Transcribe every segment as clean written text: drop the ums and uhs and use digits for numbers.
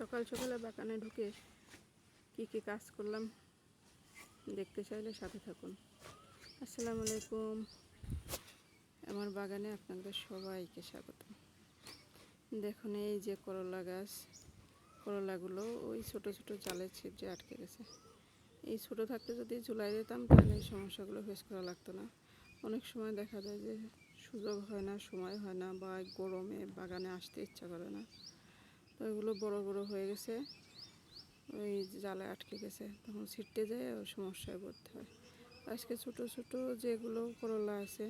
সকাল সকালে বাগানে ঢুকে কি কি কাজ করলাম দেখতে চাইলে সাথে থাকুন। আসসালামু আলাইকুম। আমার বাগানে আপনাদের সবাইকে স্বাগত। দেখুন এই যে করলা গাছ, করলাগুলো ওই ছোট ছোট জালের ছিদ্রে আটকে গেছে। এই ছোট থাকতে যদি ঝুলাই দিতাম তাহলে এই সমস্যাগুলো ফেস করা লাগতো না। অনেক সময় দেখা যায় যে সুযোগ হয় না, সময় হয় না, বা গরমে বাগানে আসতে ইচ্ছা করে না, তো এগুলো বড় বড় হয়ে গেছে, ওই জালে আটকে গেছে, তখন ছিটতে যায় ও সমস্যায় পড়তে হয়। আজকে ছোট ছোট যেগুলো করলা আছে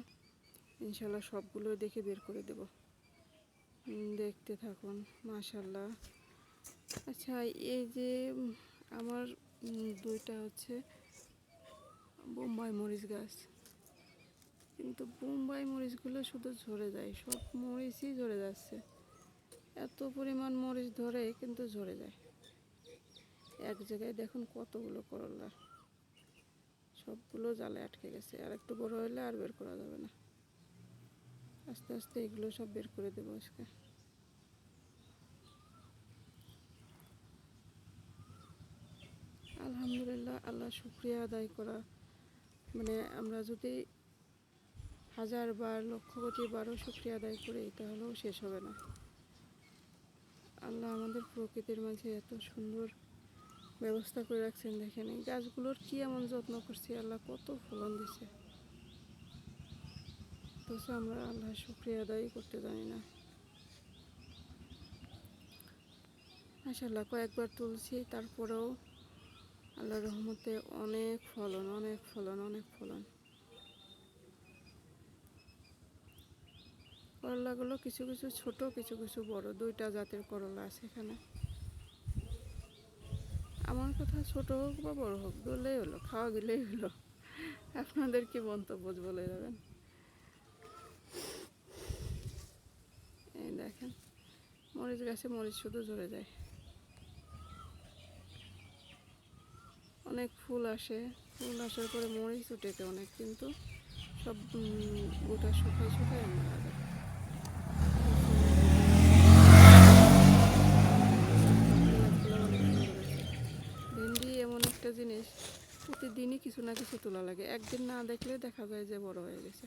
ইনশাল্লাহ সবগুলো দেখে বের করে দেব, দেখতে থাকুন। মাশাল্লাহ। আচ্ছা, এই যে আমার দুইটা হচ্ছে বোম্বাই মরিচ গাছ, কিন্তু বোম্বাই মরিচগুলো শুধু ঝরে যায়, সব মরিচই ঝরে যাচ্ছে। এত পরিমাণ মরিচ ধরে কিন্তু ঝরে যায়। এক জায়গায় দেখুন কতগুলো করলা, সবগুলো জালে আটকে গেছে। আর একটু বড় হলে আর বের করা যাবে না। আস্তে আস্তে এগুলো সব বের করে দেবো আজকে। আলহামদুলিল্লাহ, আল্লাহ শুকরিয়া আদায় করা, মানে আমরা যদি হাজার বার লক্ষ কোটি বারও শুকরিয়া আদায় করি তাহলেও শেষ হবে না। আল্লাহ আমাদের প্রকৃতির মাঝে এত সুন্দর ব্যবস্থা করে রাখছেন। দেখেন এই গাছগুলোর কি এমন যত্ন করছি, আল্লাহ কত ফলন দিছে, তো আমরা আল্লাহ শুকরিয়া আদায় করতে জানি না। মাশাআল্লাহ, কয়েকবার তুলছি, তারপরেও আল্লাহর রহমতে অনেক ফলন, অনেক ফলন, অনেক ফলন। করলাগুলো কিছু কিছু ছোট, কিছু কিছু বড়, দুইটা জাতের করলা আছে এখানে। আমার কথা ছোট হোক বা বড় হোক, ধরলেই হলো, খাওয়া গেলেই হলো। আপনাদের কি মন্তব্য বলে যাবেন। এই দেখেন মরিচ গাছে মরিচ শুধু ঝরে যায়। অনেক ফুল আসে, ফুল আসার পরে মরিচ উঠেছে অনেক, কিন্তু সব গোটা শুকায় শুকায় মারা যায়। ভেন্ডি এমন একটা জিনিস, প্রতিদিনই কিছু না কিছু তোলা লাগে। একদিন না দেখলে দেখা যায় যে বড় হয়ে গেছে,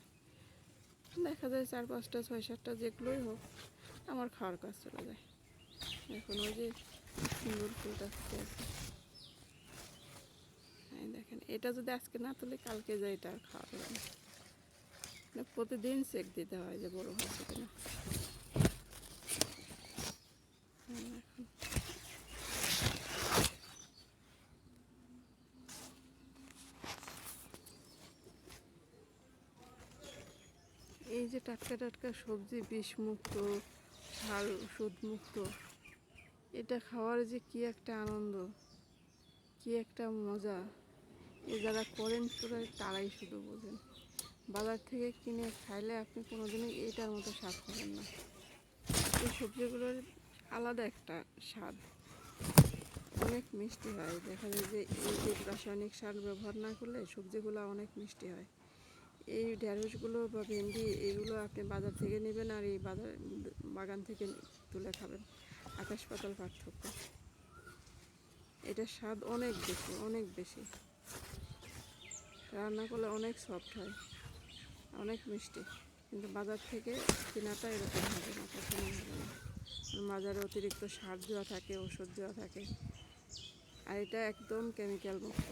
দেখা যায় 4-5টা 6-7টা যেগুলোই হোক আমার খাওয়ার কাজ চলে যায়। এখন ওই যে সুন্দর ফুলটা ফুটে আছে, হ্যাঁ দেখেন, এটা যদি আজকে না তুলে কালকে যায় এটা আর খাওয়া যাবে না। প্রতিদিন চেক দিতে হয় যে বড় হচ্ছে কিনা। এই যে টাটকা টাটকা সবজি, বিষমুক্ত, সার ওষুধ মুক্ত, এটা খাওয়ার যে কি একটা আনন্দ, কি একটা মজা, এ যারা করেন তারাই শুধু বোঝেন। বাজার থেকে কিনে খাইলে আপনি কোনোদিনই এটার মতো স্বাদ পাবেন না। এই সবজিগুলোর আলাদা একটা স্বাদ, অনেক মিষ্টি হয়। দেখা যায় যে এই যে রাসায়নিক সার ব্যবহার না করলে সবজিগুলো অনেক মিষ্টি হয়। এই ঢেঁড়সগুলো বা ভেন্ডি এগুলো আপনি বাজার থেকে নেবেন আর এই বাগান থেকে তুলে খাবেন, আকাশ পাতাল পার্থক্য। এটার স্বাদ অনেক বেশি, অনেক বেশি। রান্না করলে অনেক সফট হয়, অনেক মিষ্টি, কিন্তু বাজার থেকে কেনাটা এরকম হবে না, কখনোই হবে না। বাজারে অতিরিক্ত সার দেওয়া থাকে, ওষুধ দেওয়া থাকে, আর এটা একদম কেমিক্যাল মুক্ত,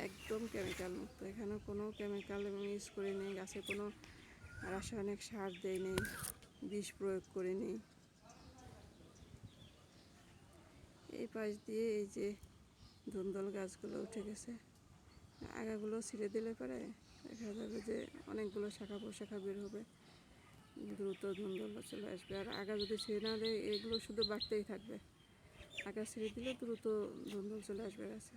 একদম কেমিক্যাল মুক্ত। এখানে কোনো কেমিক্যাল ইউজ করে নেই, গাছে কোনো রাসায়নিক সার দেয় নেই, বিষ প্রয়োগ করে নেই। এই পাশ দিয়ে এই যে ধুন্দল গাছগুলো উঠে গেছে, আগাগুলো ছিঁড়ে দিলে পরে দেখা যাবে যে অনেকগুলো শাখা পোশাখা বের হবে, দ্রুত ধুন্দল চলে আসবে। আর আগা যদি ছিঁড়ে না দেয় এগুলো শুধু বাড়তেই থাকবে, আগা ছিঁড়ে দিলে দ্রুত ধুন্দল চলে আসবে গাছে।